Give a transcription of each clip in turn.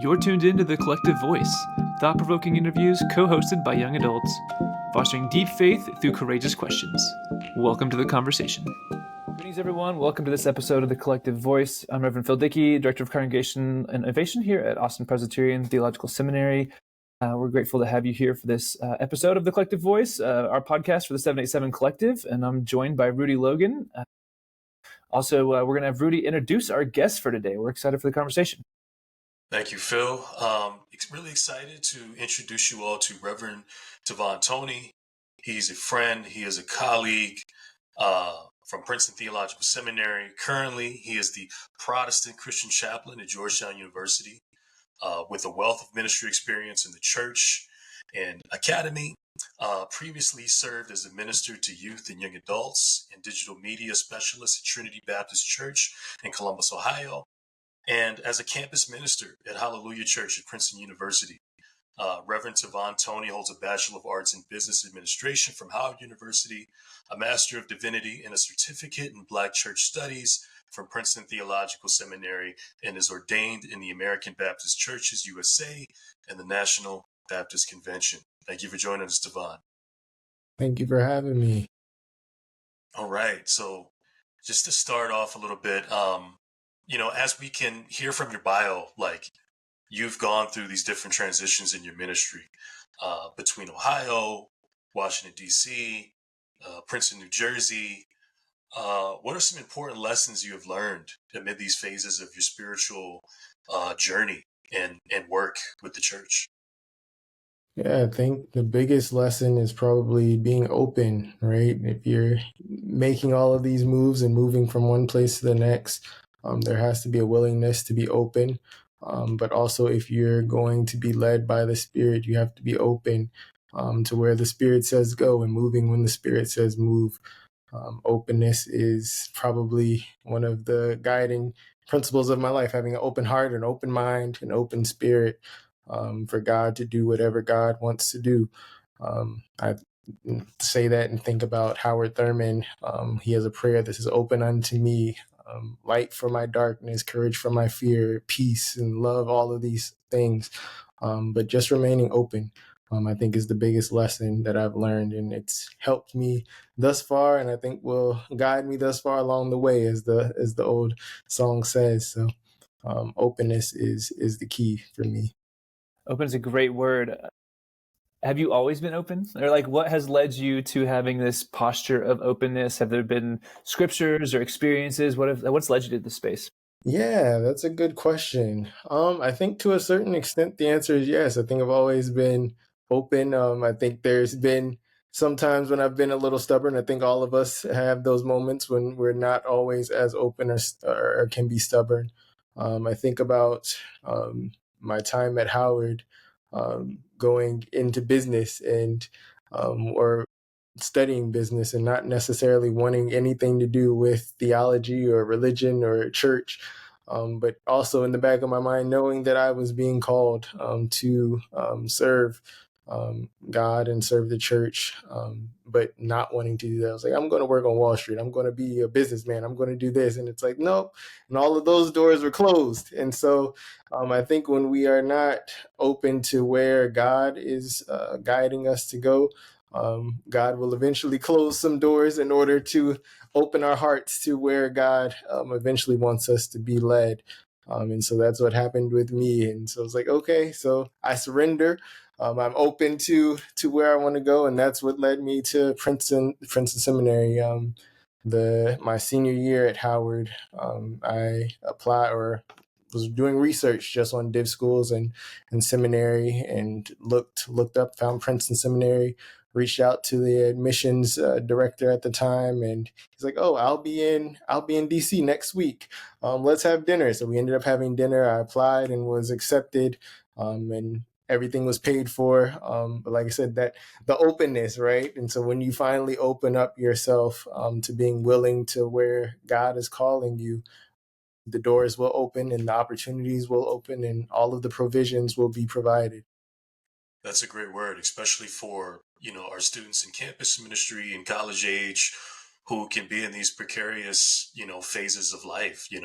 You're tuned in to The Collective Voice, thought-provoking interviews co-hosted by young adults, fostering deep faith through courageous questions. Welcome to the conversation. Greetings, everyone. Welcome to this episode of The Collective Voice. I'm Reverend Phil Dickey, Director of Congregation and Innovation here at Austin Presbyterian Theological Seminary. We're grateful to have you here for this episode of The Collective Voice, our podcast for the 787 Collective, and I'm joined by Rudy Logan. Also, we're going to have Rudy introduce our guest for today. We're excited for the conversation. Thank you, Phil. Really excited to introduce you all to Reverend TauVaughn Toney. He's a friend. He is a colleague from Princeton Theological Seminary. Currently, he is the Protestant Christian Chaplain at Georgetown University with a wealth of ministry experience in the church and academy. Previously served as a minister to youth and young adults and digital media specialist at Trinity Baptist Church in Columbus, Ohio, and as a campus minister at Hallelujah Church at Princeton University. Reverend TauVaughn Toney holds a Bachelor of Arts in Business Administration from Howard University, a Master of Divinity, and a certificate in Black Church Studies from Princeton Theological Seminary, and is ordained in the American Baptist Churches USA and the National Baptist Convention. Thank you for joining us, TauVaughn. Thank you for having me. All right. So just to start off a little bit, as we can hear from your bio, you've gone through these different transitions in your ministry between Ohio, Washington, D.C., Princeton, New Jersey. What are some important lessons you have learned amid these phases of your spiritual journey and work with the church? Yeah, I think the biggest lesson is probably being open, right? If you're making all of these moves and moving from one place to the next, there has to be a willingness to be open. But also, if you're going to be led by the Spirit, you have to be open to where the Spirit says go and moving when the Spirit says move. Openness is probably one of the guiding principles of my life, having an open heart, an open mind, an open spirit for God to do whatever God wants to do. I say that and think about Howard Thurman. He has a prayer that says, "Open unto me, light for my darkness, courage for my fear, peace and love," all of these things. But just remaining open, I think, is the biggest lesson that I've learned, and it's helped me thus far, and I think will guide me thus far along the way, as the old song says. So openness is the key for me. Open is a great word. Have you always been open? Or what has led you to having this posture of openness? Have there been scriptures or experiences? What's led you to this space? Yeah, that's a good question. I think to a certain extent, the answer is yes. I think I've always been open. I think there's been sometimes when I've been a little stubborn. I think all of us have those moments when we're not always as open or can be stubborn. I think about my time at Howard, going into business and or studying business and not necessarily wanting anything to do with theology or religion or church, but also in the back of my mind knowing that I was being called to serve God and serve the church, but not wanting to do that. I was like, I'm going to work on Wall Street. I'm going to be a businessman. I'm going to do this. And it's like, nope. And all of those doors were closed. And so I think when we are not open to where God is guiding us to go, God will eventually close some doors in order to open our hearts to where God eventually wants us to be led. And so that's what happened with me. And so it's like, okay, so I surrender. I'm open to where I want to go, and that's what led me to Princeton Seminary. My senior year at Howard, I was doing research just on div schools and seminary, and looked up, found Princeton Seminary, reached out to the admissions director at the time, and he's like, "Oh, I'll be in DC next week. Let's have dinner." So we ended up having dinner. I applied and was accepted, and everything was paid for. But like I said, that the openness, right? And so when you finally open up yourself to being willing to where God is calling you, the doors will open and the opportunities will open and all of the provisions will be provided. That's a great word, especially for, our students in campus ministry and college age who can be in these precarious, phases of life, and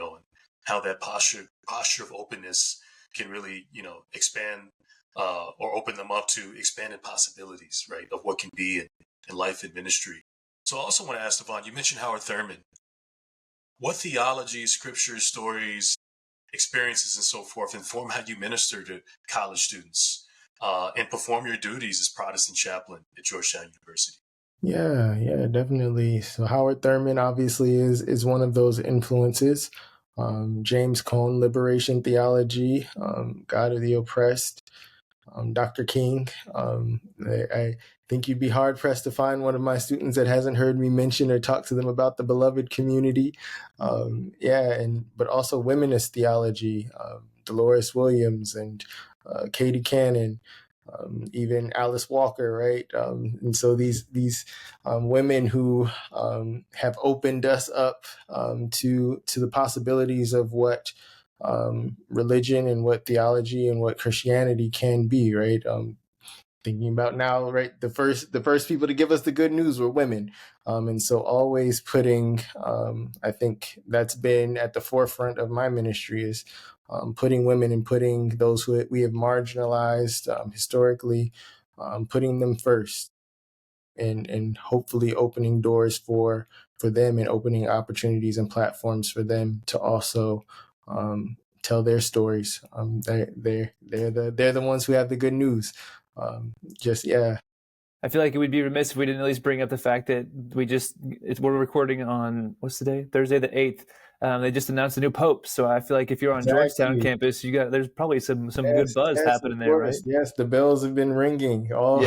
how that posture of openness can really, expand or open them up to expanded possibilities, right, of what can be in life and ministry. So I also want to ask TauVaughn, you mentioned Howard Thurman. What theology, scriptures, stories, experiences, and so forth inform how you minister to college students and perform your duties as Protestant chaplain at Georgetown University? Yeah, definitely. So Howard Thurman obviously is one of those influences. James Cone, Liberation Theology, God of the Oppressed, Dr. King. I think you'd be hard pressed to find one of my students that hasn't heard me mention or talk to them about the beloved community. But also Womanist theology, Dolores Williams and Katie Cannon. Even Alice Walker, right? And so these women who have opened us up to the possibilities of what religion and what theology and what Christianity can be, right? Thinking about now, right? The first people to give us the good news were women, and so always putting, I think that's been at the forefront of my ministry is putting women and putting those who we have marginalized historically, putting them first, and hopefully opening doors for them and opening opportunities and platforms for them to also tell their stories. They're the ones who have the good news. I feel like it would be remiss if we didn't at least bring up the fact that we're recording on, what's the day? Thursday the 8th. They just announced a new pope. So I feel like if you're on Georgetown campus, there's probably some good buzz happening there, right? Yes, the bells have been ringing all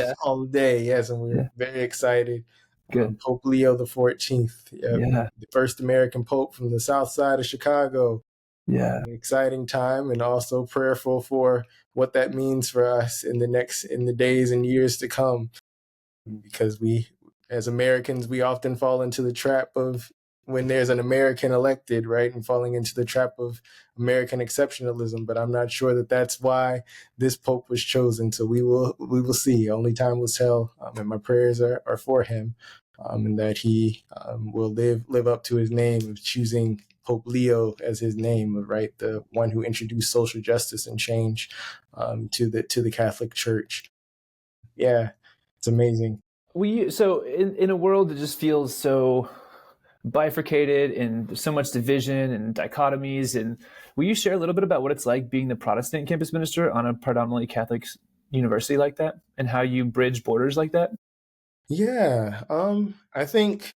day. Yes, and we're very excited. Good. Pope Leo the 14th. The first American pope from the south side of Chicago. Yeah. Exciting time, and also prayerful for what that means for us in the days and years to come. Because we, as Americans, we often fall into the trap of when there's an American elected, right, and falling into the trap of American exceptionalism. But I'm not sure that that's why this pope was chosen. So we will see. Only time will tell. And my prayers are for him, and that he will live up to his name of choosing Pope Leo as his name, right, the one who introduced social justice and change to the Catholic Church. Yeah, it's amazing. So in a world that just feels so bifurcated and so much division and dichotomies, and will you share a little bit about what it's like being the Protestant campus minister on a predominantly Catholic university like that, and how you bridge borders like that? Yeah, I think,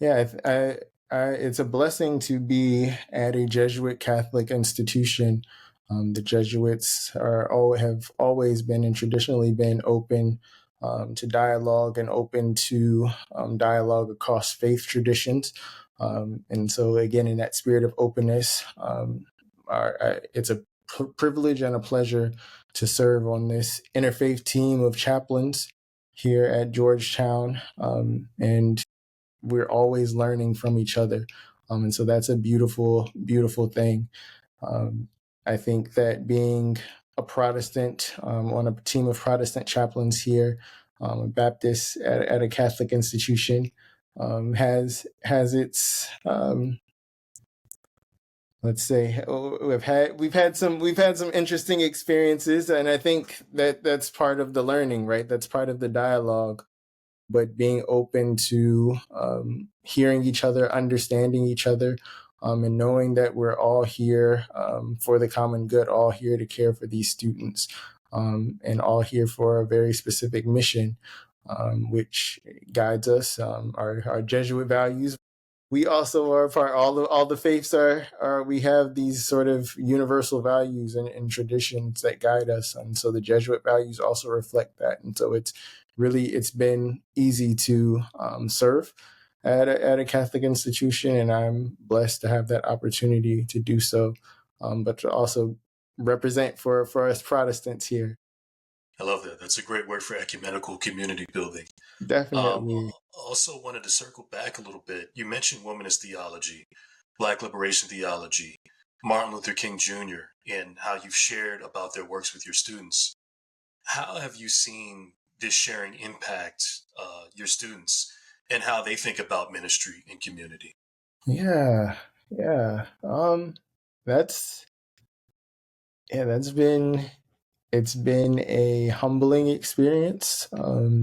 it's a blessing to be at a Jesuit Catholic institution. The Jesuits have always been and traditionally been open to dialogue and open to dialogue across faith traditions. And so, again, in that spirit of openness, it's a privilege and a pleasure to serve on this interfaith team of chaplains here at Georgetown. And we're always learning from each other. And so that's a beautiful, beautiful thing. I think that being a Protestant on a team of Protestant chaplains here, a Baptist at a Catholic institution, has its let's say we've had some interesting experiences, and I think that's part of the learning, right? That's part of the dialogue. But being open to hearing each other, understanding each other, and knowing that we're all here for the common good, all here to care for these students, and all here for a very specific mission, which guides us, our Jesuit values. We also are part. All the faiths are. We have these sort of universal values and traditions that guide us, and so the Jesuit values also reflect that. And so it's been easy to serve at a Catholic institution, and I'm blessed to have that opportunity to do so, but to also represent for us Protestants here. I love that. That's a great word for ecumenical community building. Definitely. Also wanted to circle back a little bit. You mentioned womanist theology, Black liberation theology, Martin Luther King Jr., and how you've shared about their works with your students. How have you seen this sharing impact your students and how they think about ministry and community? Yeah. That's Yeah, it's been a humbling experience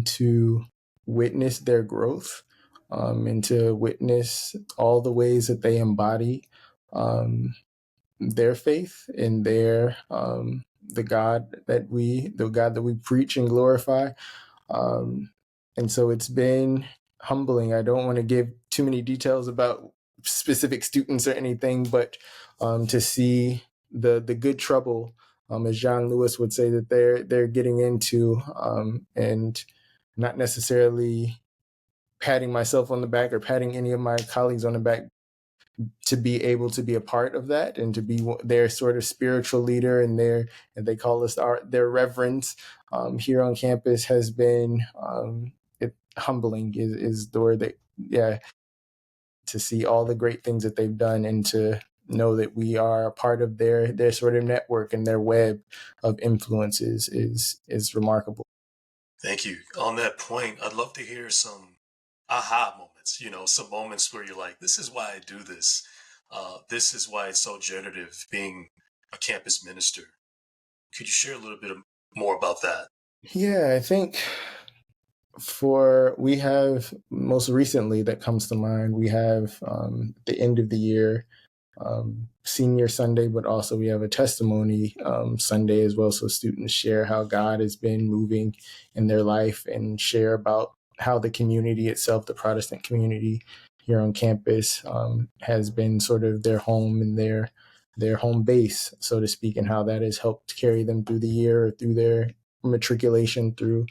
to witness their growth and to witness all the ways that they embody their faith in the God that we preach and glorify. Um, and so it's been humbling. I don't want to give too many details about specific students or anything, but to see the good trouble, as John Lewis would say, that they're getting into, and not necessarily patting myself on the back or patting any of my colleagues on the back, to be able to be a part of that and to be their sort of spiritual leader and they call us their reverends here on campus has been humbling is the word that, yeah, to see all the great things that they've done and to know that we are a part of their sort of network and their web of influences is remarkable. Thank you. On that point, I'd love to hear some aha moments, some moments where you're like, this is why I do this. This is why it's so generative being a campus minister. Could you share a little bit more about that? Yeah, I think we have most recently that comes to mind, we have the end of the year senior Sunday, but also we have a testimony Sunday as well. So students share how God has been moving in their life and share about how the community itself, the Protestant community here on campus, has been sort of their home and their home base, so to speak, and how that has helped carry them through the year or through their matriculation through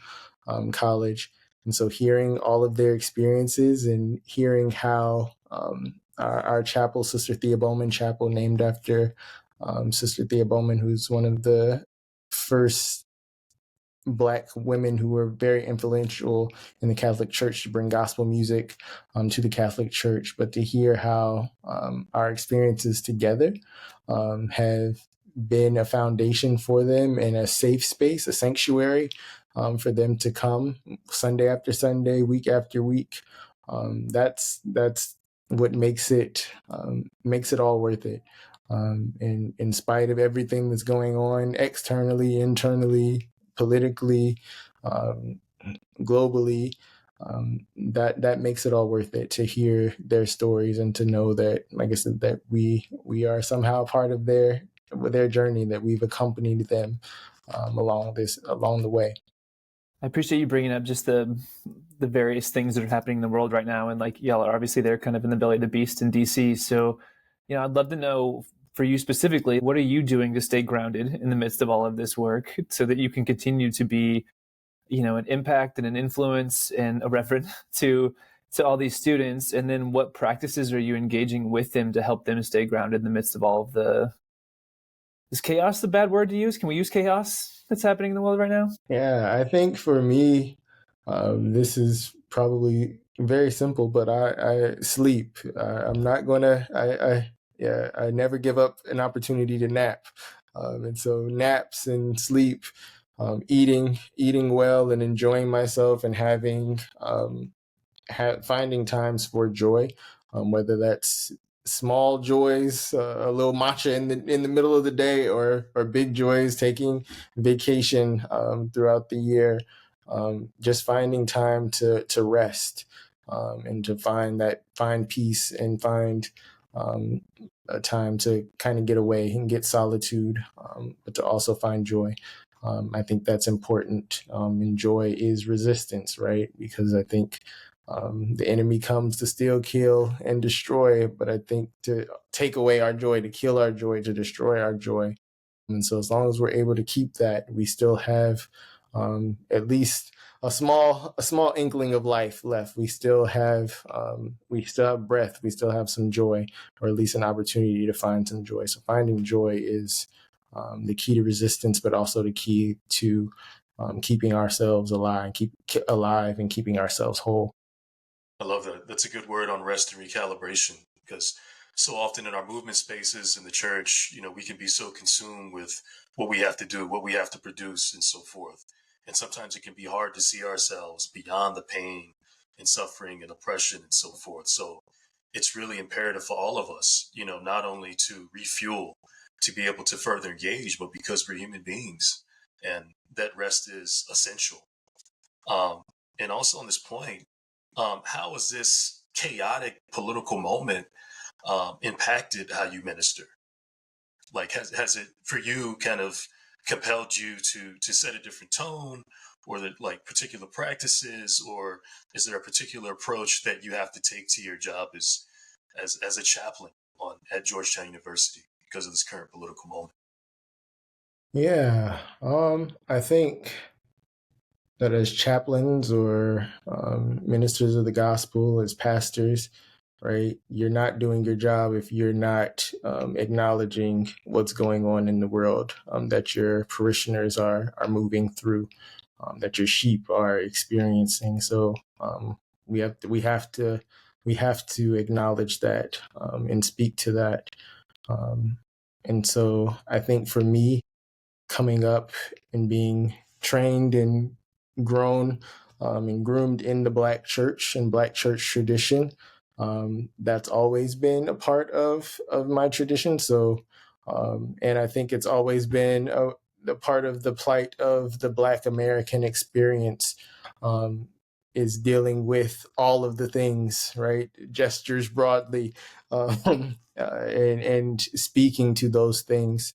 college. And so hearing all of their experiences and hearing how our chapel, Sister Thea Bowman Chapel, named after Sister Thea Bowman, who's one of the first Black women who were very influential in the Catholic Church to bring gospel music to the Catholic Church, but to hear how our experiences together have been a foundation for them and a safe space, a sanctuary for them to come Sunday after Sunday, week after week. That's what makes it all worth it. And in spite of everything that's going on externally, internally, politically, globally, that makes it all worth it to hear their stories and to know that, like I said, that we are somehow part of their journey, that we've accompanied them along the way. I appreciate you bringing up just the various things that are happening in the world right now, and like y'all are obviously they're kind of in the belly of the beast in DC. So, I'd love to know for you specifically, what are you doing to stay grounded in the midst of all of this work, so that you can continue to be, an impact and an influence and a reference to all these students? And then what practices are you engaging with them to help them stay grounded in the midst of all of the is chaos the bad word to use? Can we use chaos that's happening in the world right now? Yeah, I think for me, this is probably very simple, but I sleep. I'm not gonna. I never give up an opportunity to nap, and so naps and sleep, eating well and enjoying myself and having finding times for joy, whether that's small joys, a little matcha in the middle of the day, or big joys, taking vacation throughout the year, just finding time to rest and to find peace and find a time to kind of get away and get solitude, but to also find joy. I think that's important. And joy is resistance, right? Because I think the enemy comes to steal, kill, and destroy, but I think to take away our joy, to kill our joy, to destroy our joy. And so as long as we're able to keep that, we still have at least a small inkling of life left. We still have breath. We still have some joy, or at least an opportunity to find some joy. So finding joy is the key to resistance, but also the key to keeping ourselves alive and keeping ourselves whole. I love that. That's a good word on rest and recalibration, because so often in our movement spaces in the church, we can be so consumed with what we have to do, what we have to produce, and so forth. And sometimes it can be hard to see ourselves beyond the pain and suffering and oppression and so forth. So it's really imperative for all of us, not only to refuel, to be able to further engage, but because we're human beings, and that rest is essential. And also on this point, how has this chaotic political moment impacted how you minister? Like, has it for you kind of compelled you to set a different tone, or that like particular practices, or is there a particular approach that you have to take to your job as a chaplain at Georgetown University because of this current political moment? Yeah, I think that as chaplains or ministers of the gospel, as pastors, right, you're not doing your job if you're not acknowledging what's going on in the world, that your parishioners are moving through, that your sheep are experiencing. So we have to acknowledge that and speak to that. And so I think for me, coming up and being trained and grown and groomed in the Black church and Black church tradition, that's always been a part of my tradition. So, and I think it's always been a part of the plight of the Black American experience, is dealing with all of the things, right? Gestures broadly, and speaking to those things,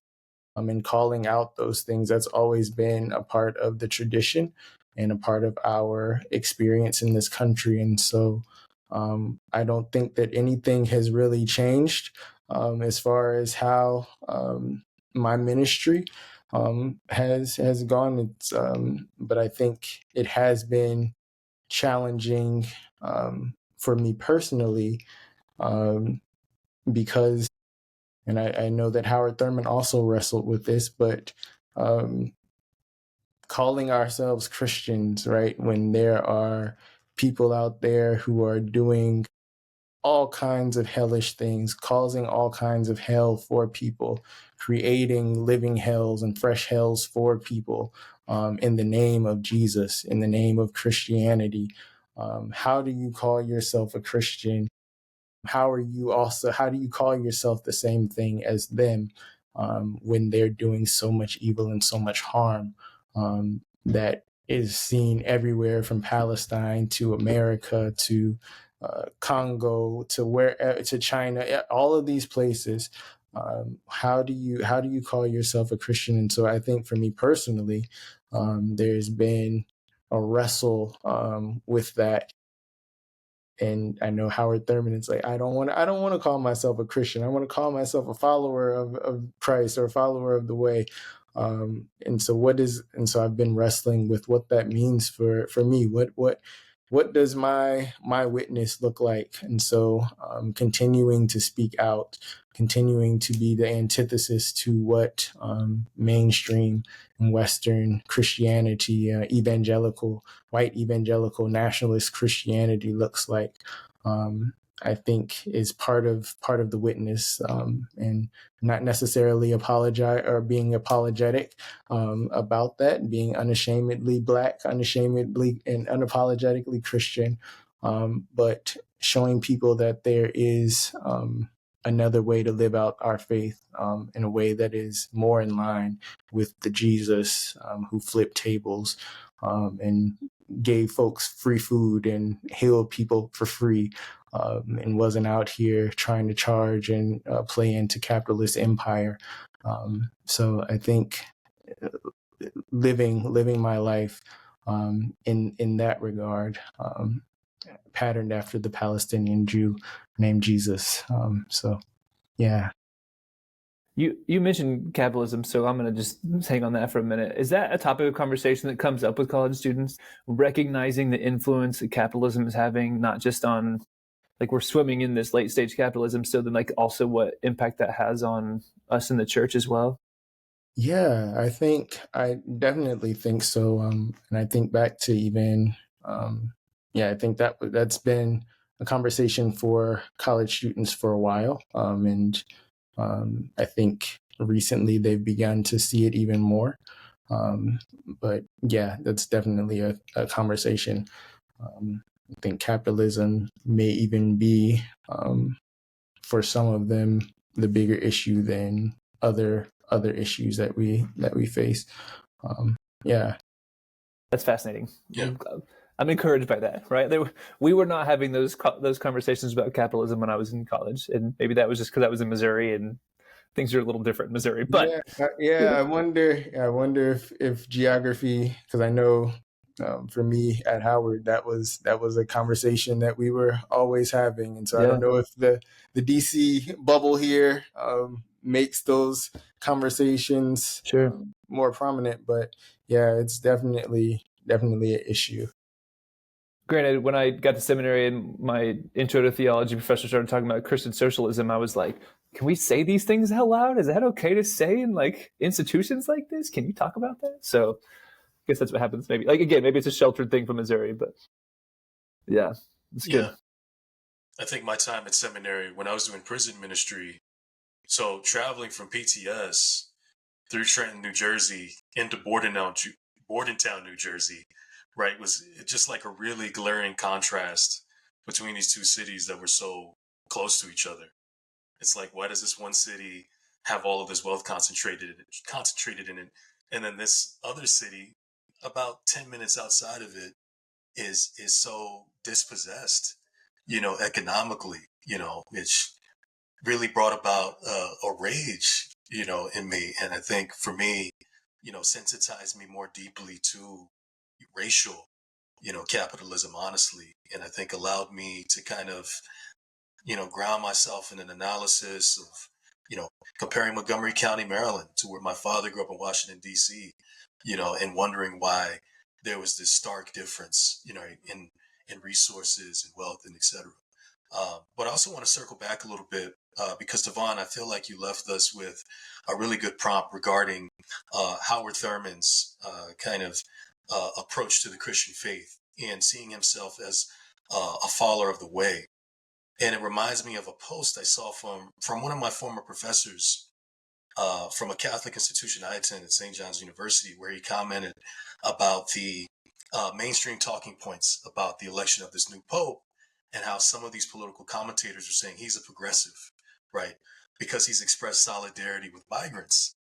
and calling out those things. That's always been a part of the tradition and a part of our experience in this country. And so I don't think that anything has really changed as far as how my ministry has gone. It's but I think it has been challenging for me personally, because, and I know that Howard Thurman also wrestled with this, but calling ourselves Christians, right, when there are people out there who are doing all kinds of hellish things, causing all kinds of hell for people, creating living hells and fresh hells for people, in the name of Jesus, in the name of Christianity. How do you call yourself a Christian? How do you call yourself the same thing as them, when they're doing so much evil and so much harm, that is seen everywhere, from Palestine to America to Congo to China, all of these places? How do you call yourself a Christian? And so I think for me personally, there's been a wrestle with that. And I know Howard Thurman is like, I don't want to call myself a Christian. I want to call myself a follower of Christ, or a follower of the way. And so I've been wrestling with what that means for me. What does my witness look like? And so continuing to speak out, continuing to be the antithesis to what mainstream and Western Christianity, white evangelical nationalist Christianity looks like, I think is part of the witness, and not necessarily being apologetic about that, being unashamedly Black, unashamedly and unapologetically Christian, but showing people that there is another way to live out our faith, in a way that is more in line with the Jesus who flipped tables and gave folks free food and healed people for free, and wasn't out here trying to charge and play into capitalist empire. So I think living my life in that regard, patterned after the Palestinian Jew named Jesus. So yeah. You mentioned capitalism, so I'm going to just hang on that for a minute. Is that a topic of conversation that comes up with college students, recognizing the influence that capitalism is having, not just on, like, we're swimming in this late stage capitalism, so then like also what impact that has on us in the church as well? Yeah, I definitely think so. And I think back to even, I think that's been a conversation for college students for a while. And I think recently they've begun to see it even more. But yeah, that's definitely a conversation. I think capitalism may even be, for some of them, the bigger issue than other issues that we face. Yeah. That's fascinating. Yeah. I'm encouraged by that, right? We were not having those conversations about capitalism when I was in college, and maybe that was just because I was in Missouri and things are a little different in Missouri. But I wonder if geography, because I know for me at Howard, that was a conversation that we were always having, and so I don't know if the DC bubble here makes those conversations more prominent, but yeah, it's definitely an issue. Granted, when I got to seminary and my intro to theology professor started talking about Christian socialism, I was like, can we say these things out loud? Is that okay to say in like institutions like this? Can you talk about that? So I guess that's what happens. Maybe maybe it's a sheltered thing from Missouri, but yeah, it's good. I think my time at seminary when I was doing prison ministry, so traveling from PTS through Trenton, New Jersey into Bordentown, New Jersey, right, was just like a really glaring contrast between these two cities that were so close to each other. It's like, why does this one city have all of this wealth concentrated in it, and then this other city, about 10 minutes outside of it, is so dispossessed, economically, which really brought about a rage, in me, and I think for me, sensitized me more deeply to racial, capitalism, honestly. And I think allowed me to kind of, ground myself in an analysis of, comparing Montgomery County, Maryland to where my father grew up in Washington, D.C., and wondering why there was this stark difference, in resources and wealth and et cetera. But I also want to circle back a little bit because, TauVaughn, I feel like you left us with a really good prompt regarding Howard Thurman's kind of approach to the Christian faith and seeing himself as a follower of the way. And it reminds me of a post I saw from one of my former professors from a Catholic institution I attended, St. John's University, where he commented about the mainstream talking points about the election of this new pope and how some of these political commentators are saying he's a progressive, right? Because he's expressed solidarity with migrants.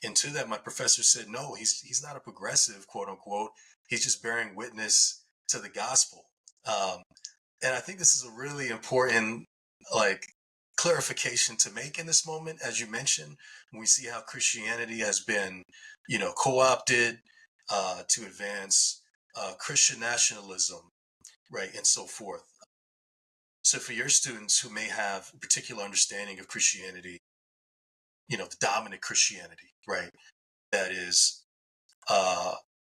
And to that, my professor said, no, he's not a progressive, quote unquote. He's just bearing witness to the gospel. And I think this is a really important, clarification to make in this moment, as you mentioned, when we see how Christianity has been, co-opted to advance Christian nationalism, right, and so forth. So for your students who may have a particular understanding of Christianity, the dominant Christianity, right, that is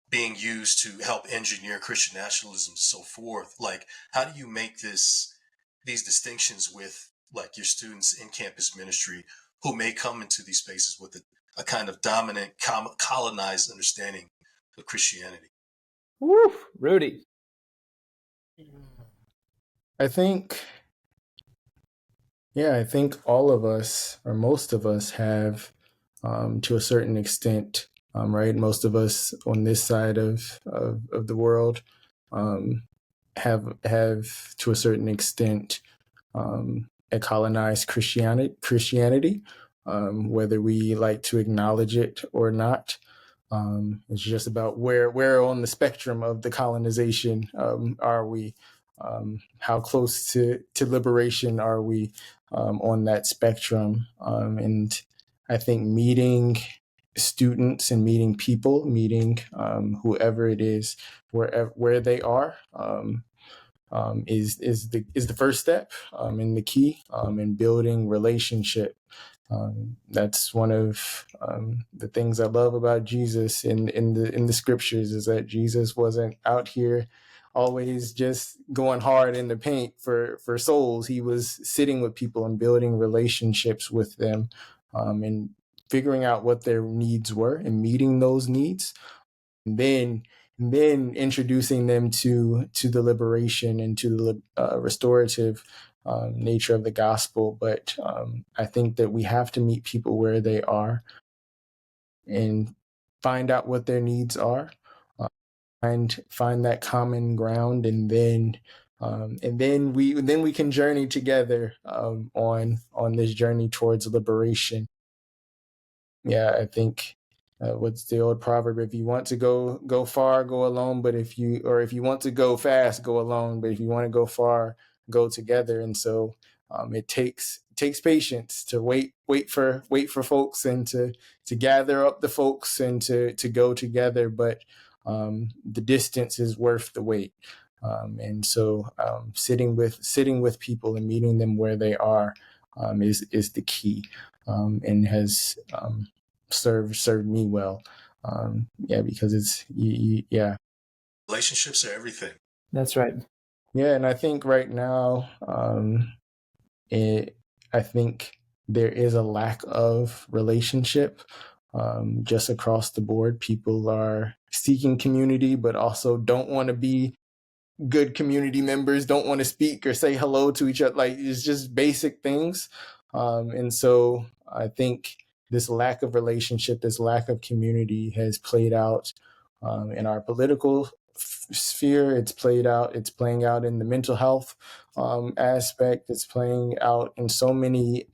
being used to help engineer Christian nationalism and so forth, how do you make these distinctions with your students in campus ministry who may come into these spaces with a kind of dominant colonized understanding of Christianity? Woo, Rudy. I think all of us, or most of us, have, to a certain extent, right? Most of us on this side of the world have to a certain extent a colonized Christianity, whether we like to acknowledge it or not. It's just about where on the spectrum of the colonization are we? How close to liberation are we on that spectrum? And I think meeting students and meeting people, meeting whoever it is, where they are, is the first step and the key in building relationship. That's one of the things I love about Jesus in the scriptures, is that Jesus wasn't out here always just going hard in the paint for souls. He was sitting with people and building relationships with them, and figuring out what their needs were and meeting those needs, and then introducing them to the liberation and to the restorative nature of the gospel. But I think that we have to meet people where they are and find out what their needs are, and find that common ground, and then we can journey together on this journey towards liberation. I think what's the old proverb? If you want to go far, go alone. But if you want to go fast, go alone. But if you want to go far, go together. And so it takes patience to wait for folks and to gather up the folks and to go together. But the distance is worth the wait. And so sitting with people and meeting them where they are is the key, and has served me well. Because it's relationships are everything. That's right. Yeah, and I think right now, I think there is a lack of relationship just across the board. People are seeking community, but also don't want to be good community members, don't want to speak or say hello to each other. Like, it's just basic things. And so I think this lack of relationship, this lack of community has played out in our political sphere. It's playing out in the mental health aspect. It's playing out in so many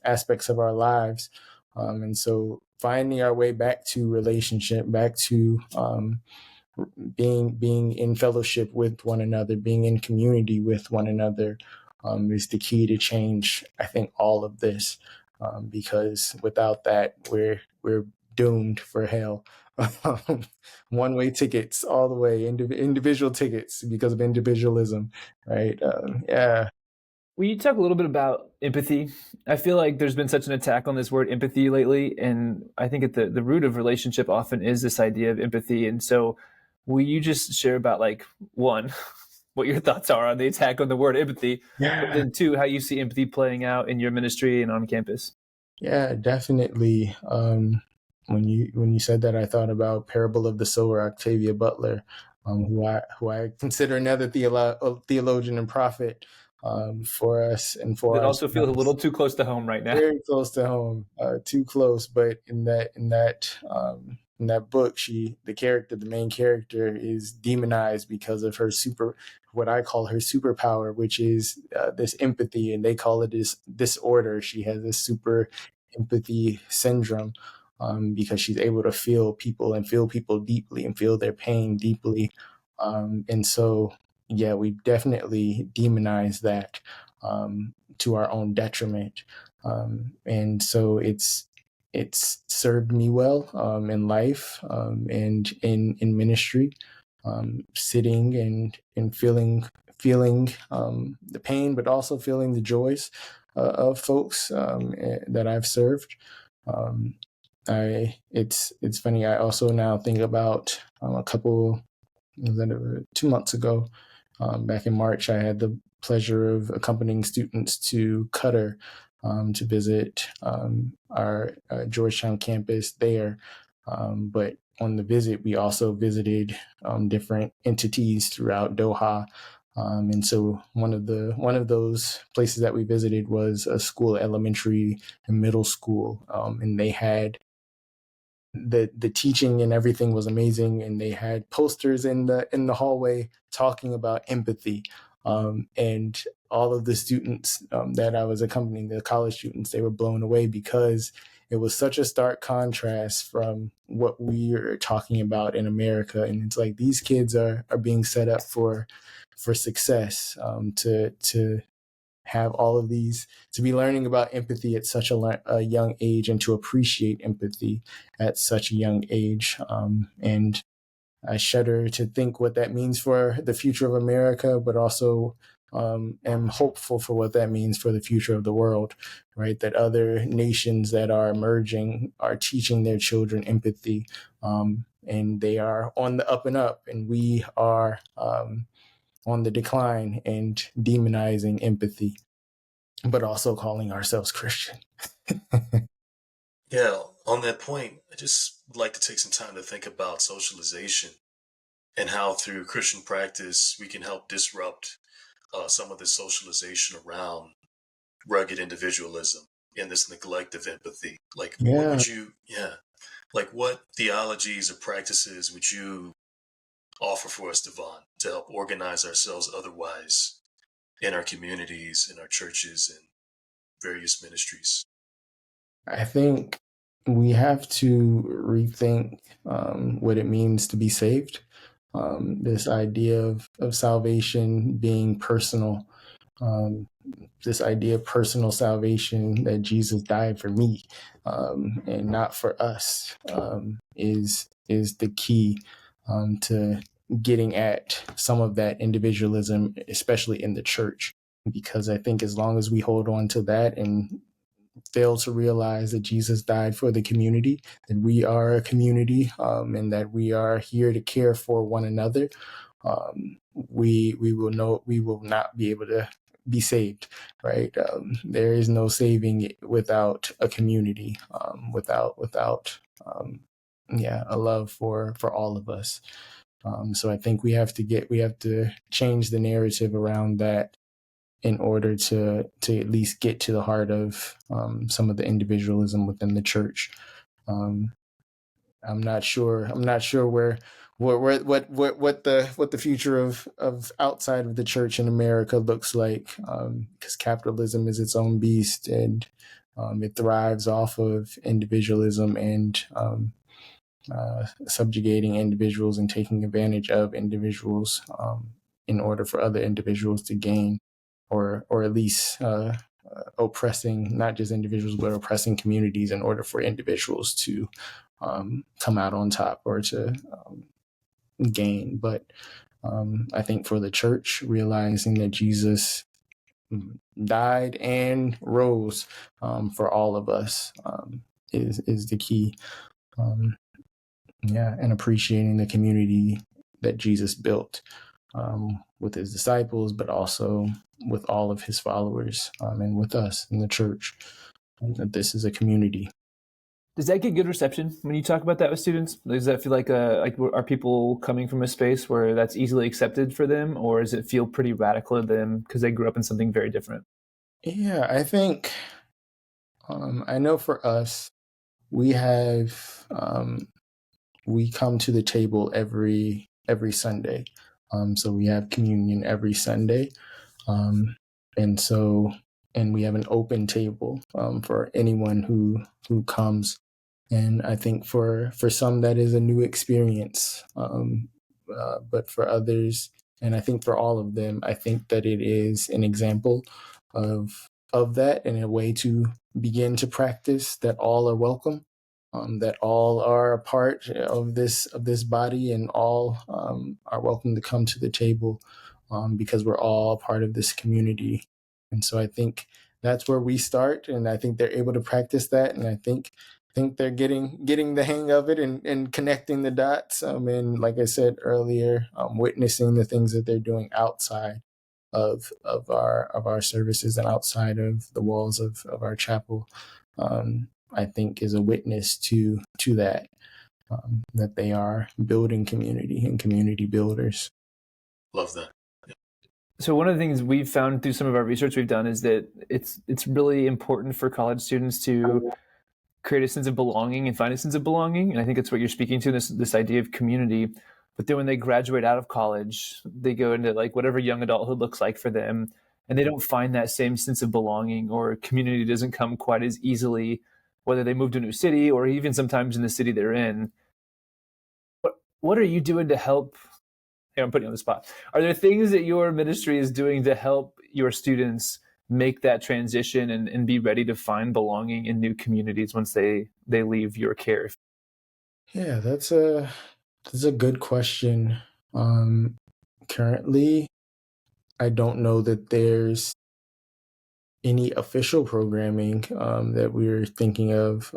aspects of our lives. And so finding our way back to relationship, back to being in fellowship with one another, being in community with one another, is the key to change, I think, all of this. Because without that, we're doomed for hell. One-way tickets all the way, individual tickets because of individualism, right? Will you talk a little bit about empathy? I feel like there's been such an attack on this word empathy lately, and I think at the root of relationship often is this idea of empathy. And so will you just share about, like, one, what your thoughts are on the attack on the word empathy, but then two, how you see empathy playing out in your ministry and on campus? Yeah, definitely. When you said that, I thought about Parable of the Sower, Octavia Butler, who I consider another theologian and prophet for us and for That our also feels a students. little too close to home right now. Very close to home, too close. But in that book, the main character, is demonized because of her what I call her superpower, which is this empathy, and they call it this disorder. She has this super empathy syndrome, because she's able to feel people deeply and feel their pain deeply. And so, yeah, we definitely demonize that to our own detriment. And so it's served me well in life, and in ministry, sitting and feeling the pain, but also feeling the joys of folks that I've served. It's funny. I also now think about a couple, 2 months ago, back in March, I had the pleasure of accompanying students to Qatar to visit our Georgetown campus there. But on the visit, we also visited different entities throughout Doha. And so one of those places that we visited was a school, elementary and middle school, and they had the teaching and everything was amazing, and they had posters in the hallway talking about empathy, and all of the students that I was accompanying, the college students, they were blown away because it was such a stark contrast from what we are talking about in America. And it's like, these kids are being set up for success, to have all of these, to be learning about empathy at such a young age, and to appreciate empathy at such a young age. And I shudder to think what that means for the future of America, but also am hopeful for what that means for the future of the world, right? That other nations that are emerging are teaching their children empathy, and they are on the up and up, and we are on the decline and demonizing empathy, but also calling ourselves Christian. Yeah, on that point, I just would like to take some time to think about socialization and how through Christian practice we can help disrupt some of the socialization around rugged individualism and this neglect of empathy. Like, what would you, like, what theologies or practices would you offer for us, TauVaughn, to help organize ourselves otherwise in our communities, in our churches, and various ministries? I think we have to rethink what it means to be saved. This idea of salvation being personal, this idea of personal salvation, that Jesus died for me and not for us, is the key to getting at some of that individualism, especially in the church. Because I think as long as we hold on to that and fail to realize that Jesus died for the community, that we are a community, and that we are here to care for one another, we will not be able to be saved, right? There is no saving without a community, without a love for all of us. So I think we have to change the narrative around that in order to at least get to the heart of some of the individualism within the church. I'm not sure where what the future of outside of the church in America looks like, because capitalism is its own beast, and it thrives off of individualism and subjugating individuals and taking advantage of individuals in order for other individuals to gain, or at least oppressing not just individuals but oppressing communities in order for individuals to come out on top or to gain. But I think for the church, realizing that Jesus died and rose for all of us is the key. And appreciating the community that Jesus built with his disciples, but also with all of his followers and with us in the church, that this is a community. Does that get good reception when you talk about that with students? Does that feel like are people coming from a space where that's easily accepted for them, or does it feel pretty radical to them because they grew up in something very different? Yeah, I think I know for us, we have we come to the table every Sunday. So we have communion every Sunday. And we have an open table for anyone who comes. And I think for some that is a new experience, but for others, and I think for all of them, I think that it is an example of that, and a way to begin to practice that all are welcome, that all are a part of this body, and all are welcome to come to the table because we're all part of this community. And so I think that's where we start, and I think they're able to practice that, and I think they're getting the hang of it and connecting the dots. And like I said earlier, witnessing the things that they're doing outside of our services and outside of the walls of our chapel, I think is a witness to that, that they are building community and community builders. Love that. So one of the things we've found through some of our research we've done is that it's really important for college students to create a sense of belonging and find a sense of belonging. And I think it's what you're speaking to, this idea of community. But then when they graduate out of college, they go into like whatever young adulthood looks like for them, and they don't find that same sense of belonging, or community doesn't come quite as easily, whether they move to a new city or even sometimes in the city they're in. What are you doing to help? Here, I'm putting you on the spot. Are there things that your ministry is doing to help your students make that transition and be ready to find belonging in new communities once they leave your care? Yeah, that's a good question. Currently, I don't know that there's any official programming that we're thinking of.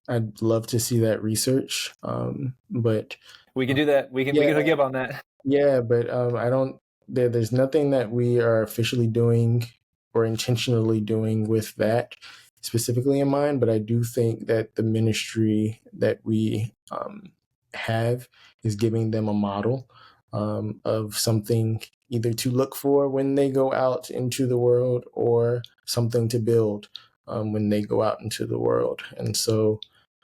I'd love to see that research, but we can do that. We can hook you up on that. Yeah, but I don't. There's nothing that we are officially doing or intentionally doing with that specifically in mind. But I do think that the ministry that we have is giving them a model of something either to look for when they go out into the world, or something to build when they go out into the world. And so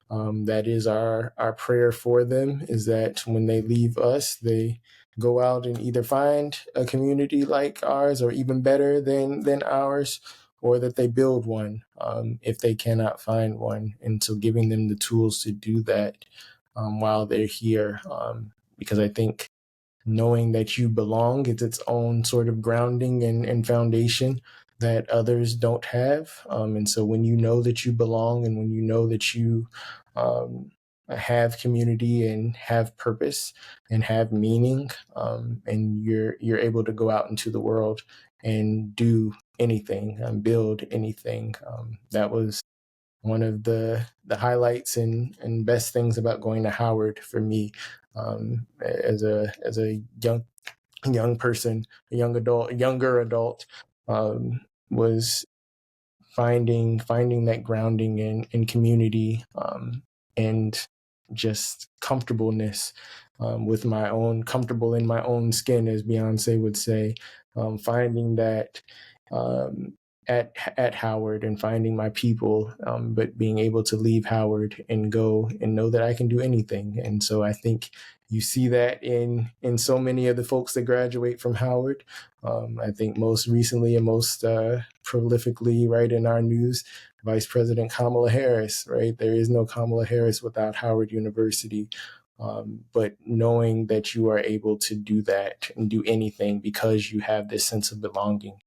that is our prayer for them, is that when they leave us, they go out and either find a community like ours or even better than ours, or that they build one if they cannot find one. And so giving them the tools to do that while they're here, because I think knowing that you belong is its own sort of grounding and foundation that others don't have. And so when you know that you belong, and when you know that you have community and have purpose and have meaning, and you're able to go out into the world and do anything and build anything. That was one of the highlights and best things about going to Howard for me, as a young person, a younger adult, was finding that grounding in community, and just comfortableness, comfortable in my own skin, as Beyonce would say, finding that at Howard, and finding my people, but being able to leave Howard and go and know that I can do anything. And so I think you see that in so many of the folks that graduate from Howard. I think most recently and most prolifically, right, in our news, Vice President Kamala Harris, right? There is no Kamala Harris without Howard University. But knowing that you are able to do that and do anything because you have this sense of belonging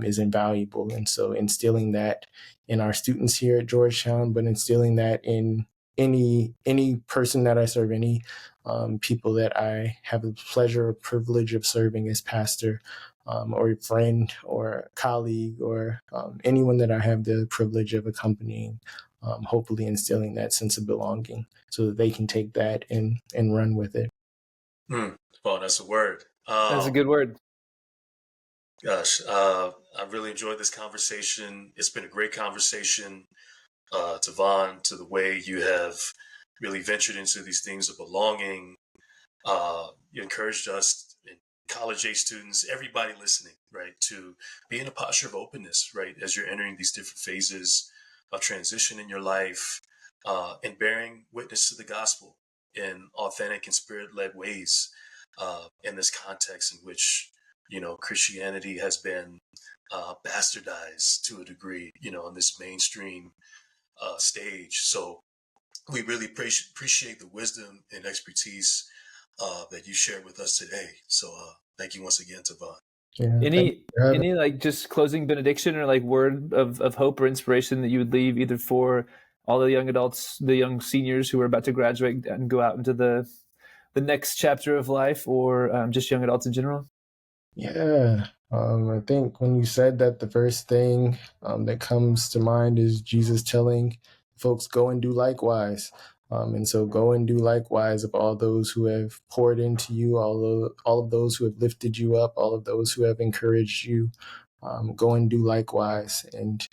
is invaluable. And so instilling that in our students here at Georgetown, but instilling that in any person that I serve, any people that I have the pleasure or privilege of serving as pastor, or a friend or colleague, or anyone that I have the privilege of accompanying, hopefully instilling that sense of belonging so that they can take that and run with it. Well, that's a word. That's a good word. Gosh, I really enjoyed this conversation. It's been a great conversation, TauVaughn, to the way you have really ventured into these things of belonging. You encouraged us, college-age students, everybody listening, right, to be in a posture of openness, right, as you're entering these different phases of transition in your life, and bearing witness to the gospel in authentic and spirit-led ways, in this context in which, Christianity has been bastardized to a degree, on this mainstream stage. So we really appreciate the wisdom and expertise that you shared with us today. So thank you once again, TauVaughn. Yeah, any like just closing benediction or like word of hope or inspiration that you would leave either for all the young adults, the young seniors who are about to graduate and go out into the next chapter of life, or just young adults in general? Yeah, I think when you said that, the first thing that comes to mind is Jesus telling folks, go and do likewise. And so go and do likewise of all those who have poured into you, all of those who have lifted you up, all of those who have encouraged you. Go and do likewise, and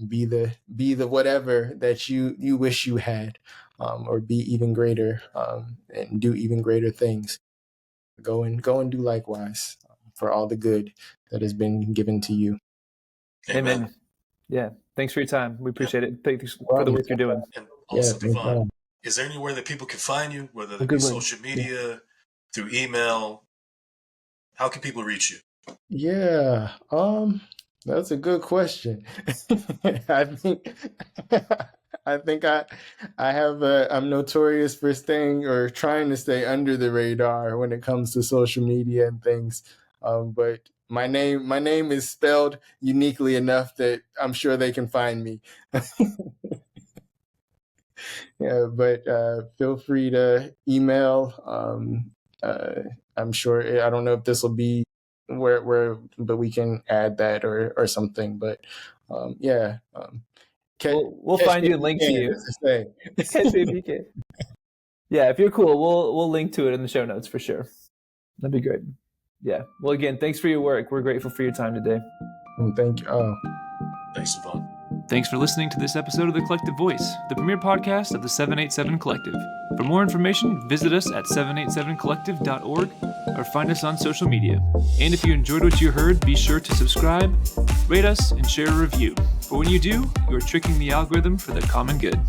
be the whatever that you wish you had, or be even greater, and do even greater things. Go and do likewise, for all the good that has been given to you. Amen. Yeah. Thanks for your time. We appreciate it. Thanks for the work you're doing. And also, Yeah, TauVaughn, is there anywhere that people can find you, whether it be social media, through email? How can people reach you? Yeah, that's a good question. I think I'm notorious for staying or trying to stay under the radar when it comes to social media and things. But my name is spelled uniquely enough that I'm sure they can find me. Yeah, but feel free to email. I'm sure, I don't know if this will be where, but we can add that or something. But yeah, we'll find you and link to you. Catch me if you can. Yeah, if you're cool, we'll link to it in the show notes for sure. That'd be great. Yeah. Well, again, thanks for your work. We're grateful for your time today. Thank you. Thanks, TauVaughn. Thanks for listening to this episode of The Collective Voice, the premier podcast of the 787 Collective. For more information, visit us at 787collective.org or find us on social media. And if you enjoyed what you heard, be sure to subscribe, rate us, and share a review. For when you do, you are tricking the algorithm for the common good.